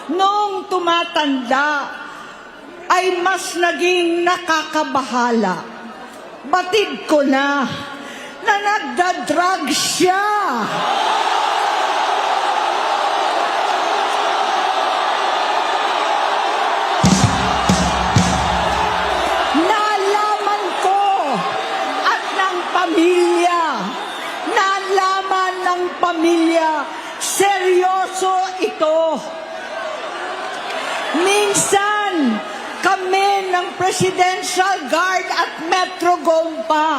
noong tumatanda ay mas naging nakakabahala. Batid ko na nagda-drug siya. Nalaman ko at ng pamilya, nalaman ng pamilya, seryoso ito. Minsan, kami ng Presidential Guard at Metro Gompa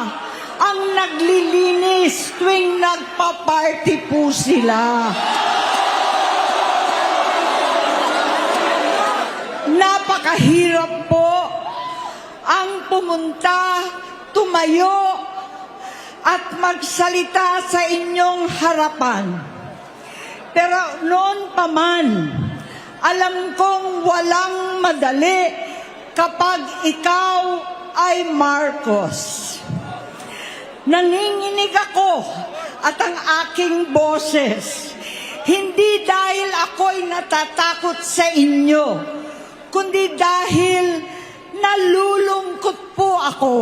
ang naglilinis tuwing nagpa-party po sila. Napakahirap po ang pumunta, tumayo, at magsalita sa inyong harapan. Pero noon pa man, alam kong walang madali kapag ikaw ay Marcos. Nanginginig ako at ang aking boses, hindi dahil ako'y natatakot sa inyo, kundi dahil nalulungkot po ako.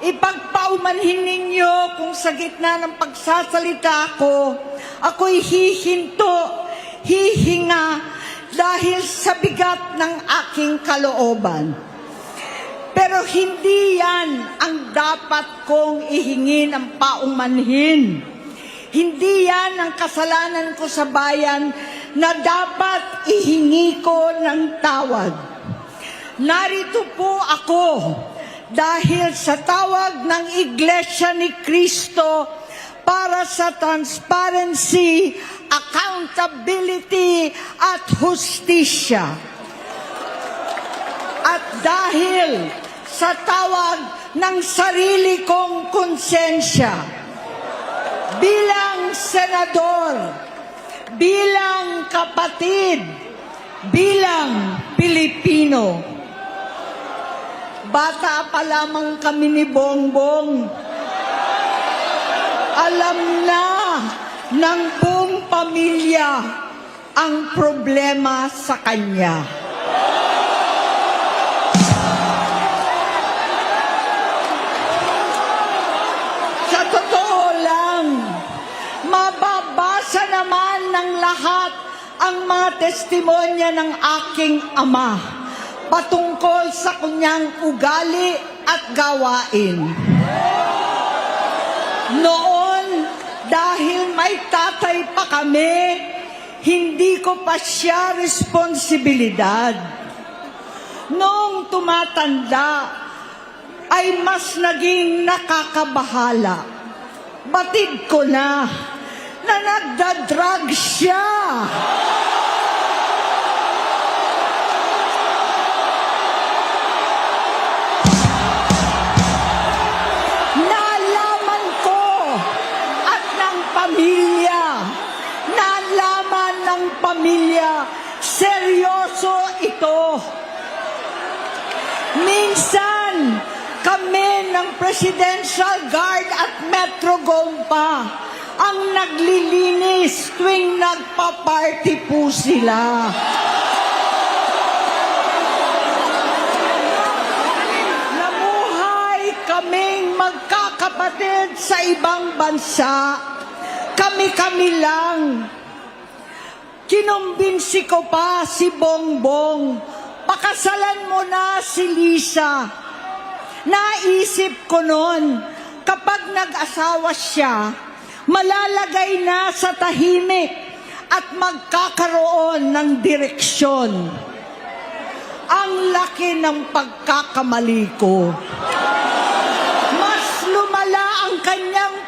Ipagpaumanhin ninyo kung sa gitna ng pagsasalita ko, ako'y hihinto, hihinga dahil sa bigat ng aking kalooban. Pero hindi yan ang dapat kong ihingi ng paumanhin. Hindi yan ang kasalanan ko sa bayan na dapat ihingi ko ng tawad. Narito po ako dahil sa tawag ng Iglesia ni Cristo para sa transparency, accountability at hustisya. At dahil sa tawag ng sarili kong konsensya, bilang senador, bilang kapatid, bilang Pilipino. Bata pa lamang kami ni Bongbong, alam na ng buong pamilya ang problema sa kanya. Sa totoo lang, mababasa naman ng lahat ang mga testimonya ng aking ama patungkol sa kanyang ugali at gawain. Noon, dahil may tatay pa kami, hindi ko pa siya responsibilidad. Noong tumatanda, ay mas naging nakakabahala. Batid ko na nagda-drug siya. Nalaman ko at ng pamilya, nalaman ng pamilya, seryoso ito. Minsan, kami ng Presidential Guard at Metro Gompa ang naglilinis tuwing nagpa-party po sila. Namuhay kaming magkakapatid sa ibang bansa. Kami-kami lang. Kinumbinsi ko pa si Bongbong, pakasalan mo na si Lisa. Naisip ko noon, kapag nag-asawa siya, malalagay na sa tahimik at magkakaroon ng direksyon. Ang laki ng pagkakamali ko. Mas lumala ang kanyang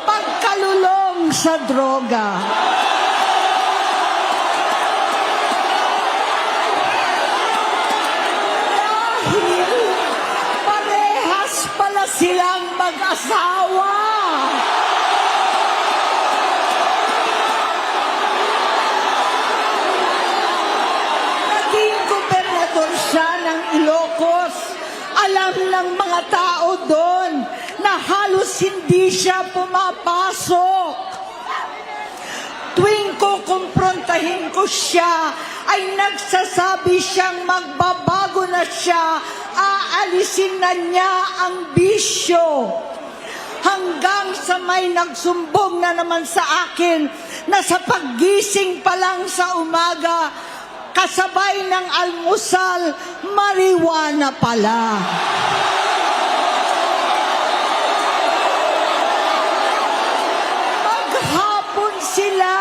pagkalulong sa droga. Silang mag-asawa. Naging gobernador siya ng Ilocos. Alam ng mga tao doon na halos hindi siya pumapasok. Tuwing kukumprontahin ko siya, ay nagsasabi siyang magbabago na siya, aalisin na niya ang bisyo. Hanggang sa may nagsumbong na naman sa akin na sa paggising pa lang sa umaga, kasabay ng almusal, marijuana pala. Maghapon sila.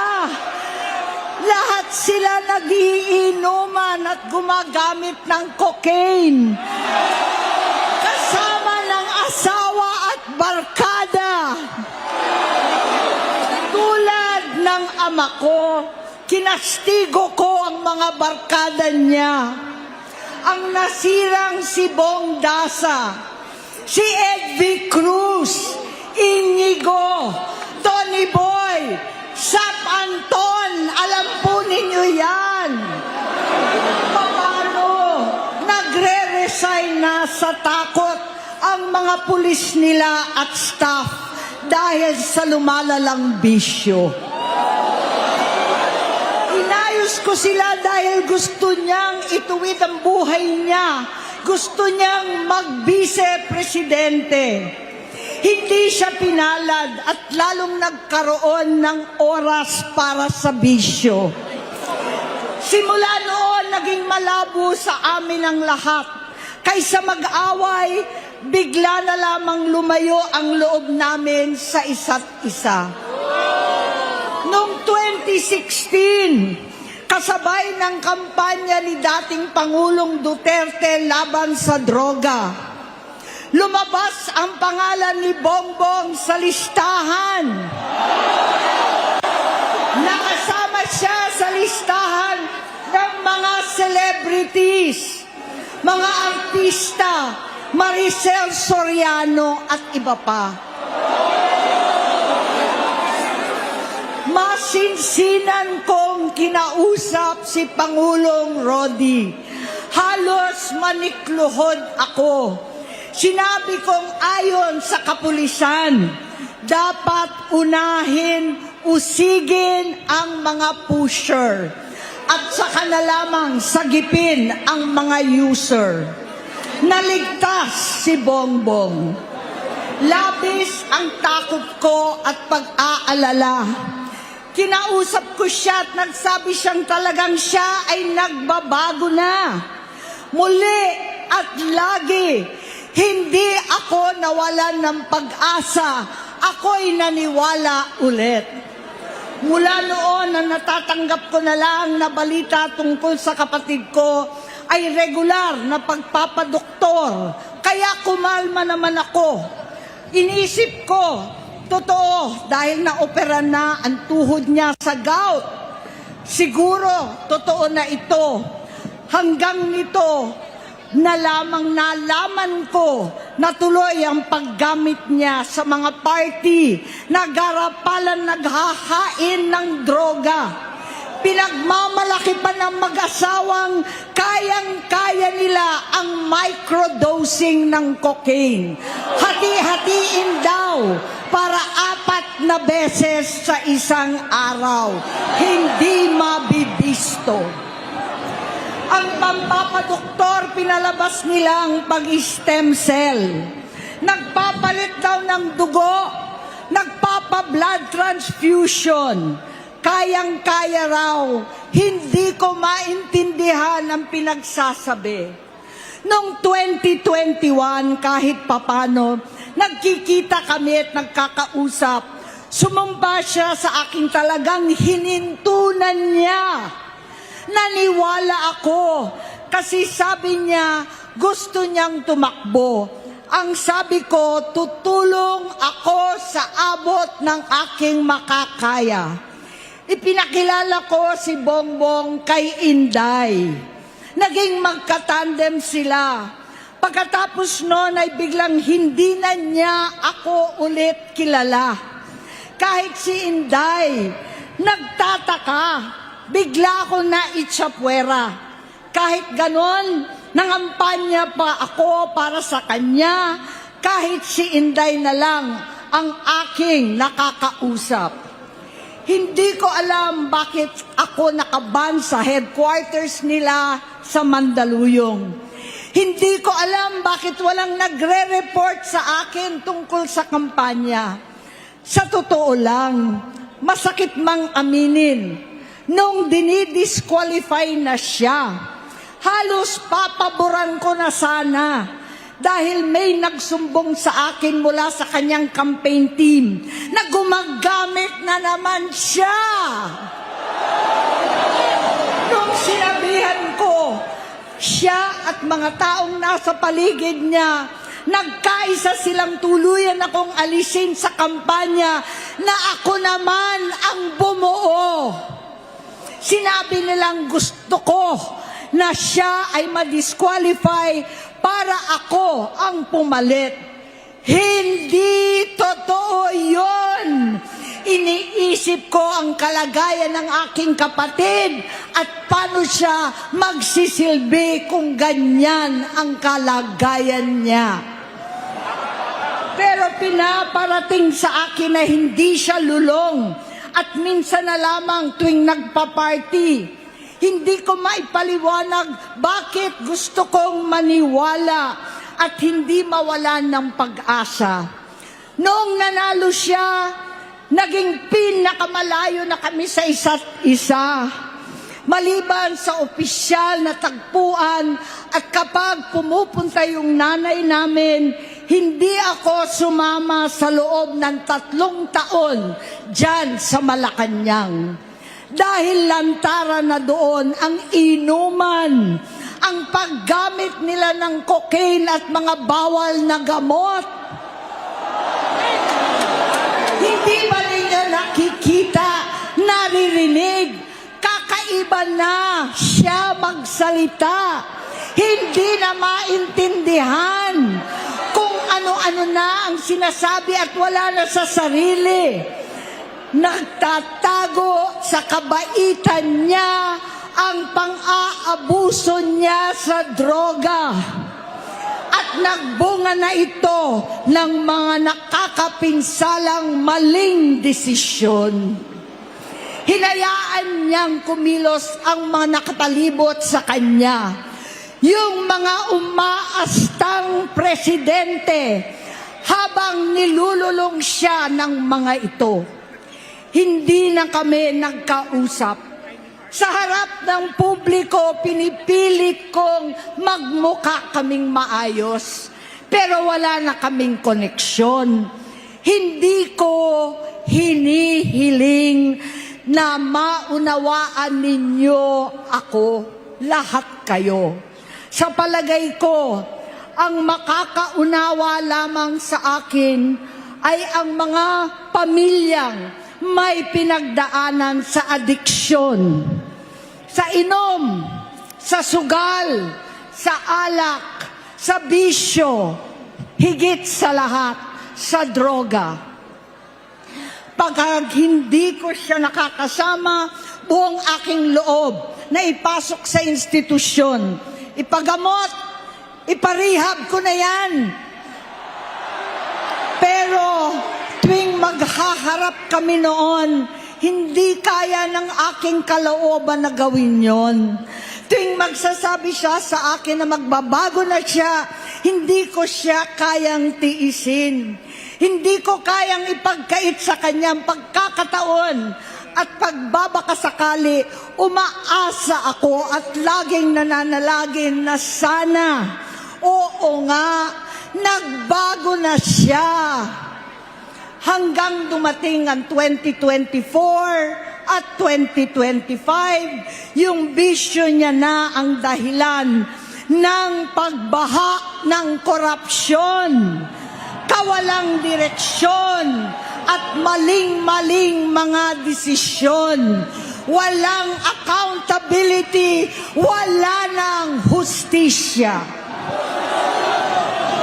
Lahat sila nagiinuman at gumagamit ng cocaine. Kasama ng asawa at barkada. Tulad ng ama ko, kinastigo ko ang mga barkada niya. Ang nasirang si Bong Dasa, si Edvi Cruz, Inigo, Tony Boy, Sap Anton, alam po ninyo yan. Paano nagre-resign na sa takot ang mga pulis nila at staff dahil sa lumalalang bisyo. Inayos ko sila dahil gusto niyang ituwid ang buhay niya. Gusto niyang mag-vice-presidente. Hindi siya pinalad at lalong nagkaroon ng oras para sa bisyo. Simula noon, naging malabo sa amin ang lahat. Kaysa mag-away, bigla na lamang lumayo ang loob namin sa isa't isa. Noong 2016, kasabay ng kampanya ni dating Pangulong Duterte laban sa droga, lumabas ang pangalan ni Bongbong sa listahan. Nakasama siya sa listahan ng mga celebrities, mga artista, Maricel Soriano at iba pa. Masinsinan kong kinausap si Pangulong Rodi. Halos manikluhod ako. Sinabi kong ayon sa kapulisan, dapat unahin, usigin ang mga pusher at saka na lamang sagipin ang mga user. Naligtas si Bongbong. Labis ang takot ko at pag-aalala. Kinausap ko siya at nagsabi siyang talagang siya ay nagbabago na. Muli at lagi, hindi ako nawalan ng pag-asa. Ako'y naniwala ulit. Mula noon na natatanggap ko na lang na balita tungkol sa kapatid ko ay regular na pagpapadoktor. Kaya kumalma naman ako. Inisip ko, totoo, dahil naopera na ang tuhod niya sa gout. Siguro, totoo na ito. Hanggang nito, nalaman ko na tuloy ang paggamit niya sa mga party na garapalan naghahain ng droga. Pinagmamalaki pa ng mag-asawang kayang-kaya nila ang microdosing ng cocaine. Hati-hatiin daw para 4 na beses sa isang araw. Hindi mabibisto. Ang pampapadoktor, pinalabas nilang pag-stem cell. Nagpapalit daw ng dugo, nagpapa-blood transfusion. Kayang-kaya raw, hindi ko maintindihan ang pinagsasabi. Noong 2021, kahit papano, nagkikita kami at nagkakausap. Sumamba siya sa aking talagang hinintunan niya. Naniwala ako kasi sabi niya gusto niyang tumakbo. Ang sabi ko, tutulong ako sa abot ng aking makakaya. Ipinakilala ko si Bongbong kay Inday. Naging magkatandem sila. Pagkatapos noon ay biglang hindi na niya ako ulit kilala. Kahit si Inday, nagtataka, bigla ko na itsapwera. Kahit ganon, nangampanya pa ako para sa kanya, kahit si Inday na lang ang aking nakakausap. Hindi ko alam bakit ako nakaban sa headquarters nila sa Mandaluyong. Hindi ko alam bakit walang nagre-report sa akin tungkol sa kampanya. Sa totoo lang, masakit mang aminin, nung dinidisqualify na siya, halos papaboran ko na sana dahil may nagsumbong sa akin mula sa kanyang campaign team na gumagamit na naman siya. Nung sinabihan ko, siya at mga taong nasa paligid niya, nagkaisa silang tuluyan akong alisin sa kampanya na ako naman ang bumuo. Sinabi nilang gusto ko na siya ay ma-disqualify para ako ang pumalit. Hindi totoo yun. Iniisip ko ang kalagayan ng aking kapatid at paano siya magsisilbi kung ganyan ang kalagayan niya. Pero pinaparating sa akin na hindi siya lulong at minsan na lamang tuwing nagpa-party. Hindi ko maipaliwanag bakit gusto kong maniwala at hindi mawalan ng pag-asa. Noong nanalo siya, naging pinakamalayo na kami sa isa't isa. Maliban sa opisyal na tagpuan at kapag pumupunta yung nanay namin, hindi ako sumama sa loob ng 3 taon dyan sa Malacanang. Dahil lantara na doon ang inuman, ang paggamit nila ng cocaine at mga bawal na gamot. Hindi ba ninyo nakikita, naririnig, kakaiba na siya magsalita. Hindi na maintindihan kung ano-ano na ang sinasabi at wala na sa sarili. Nagtatago sa kabaitan niya ang pang-aabuso niya sa droga. At nagbunga na ito ng mga nakakapinsalang maling desisyon. Hinayaan niyang kumilos ang mga nakapalibot sa kanya. Yung mga umaastang presidente habang nilululong siya ng mga ito. Hindi na kami nagkausap. Sa harap ng publiko, pinipilit kong magmukha kaming maayos. Pero wala na kaming koneksyon. Hindi ko hinihiling na maunawaan ninyo ako, lahat kayo. Sa palagay ko, ang makakaunawa lamang sa akin ay ang mga pamilyang may pinagdaanan sa adiksyon, sa inom, sa sugal, sa alak, sa bisyo, higit sa lahat, sa droga. Pagka hindi ko siya nakakasama, buong aking loob na ipasok sa institusyon, ipagamot, iparehab ko na yan. Pero tuwing maghaharap kami noon, hindi kaya ng aking kalooban na gawin yon. Tuwing magsasabi siya sa akin na magbabago na siya, hindi ko siya kayang tiisin. Hindi ko kayang ipagkait sa kanyang pagkakataon at pagbabakasakali, umaasa ako at laging nananalangin na sana, oo nga, nagbago na siya. Hanggang dumating ang 2024 at 2025, yung bisyo niya na ang dahilan ng pagbaha ng korupsyon, kawalang direksyon, at maling-maling mga desisyon. Walang accountability, wala nang hustisya.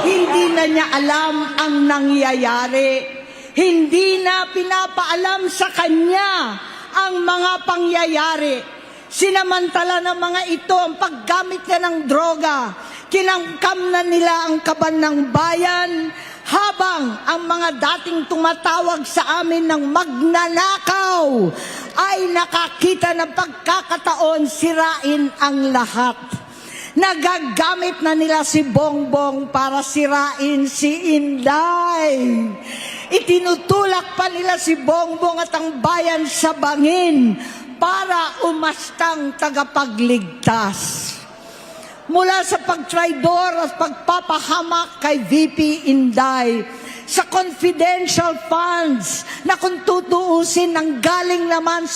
Hindi na niya alam ang nangyayari. Hindi na pinapaalam sa kanya ang mga pangyayari. Sinamantala ng mga ito ang paggamit niya ng droga. Kinangkam na nila ang kaban ng bayan Habang ang mga dating tumatawag sa amin ng magnanakaw ay nakakita ng pagkakataon sirain ang lahat. Nagagamit na nila si Bongbong para sirain si Inday. Itinutulak pa nila si Bongbong at ang bayan sa bangin para umastang tagapagligtas. Mula sa pagtraidor at pagpapahamak kay VP Inday, sa confidential funds na kung tutuusin ang galing naman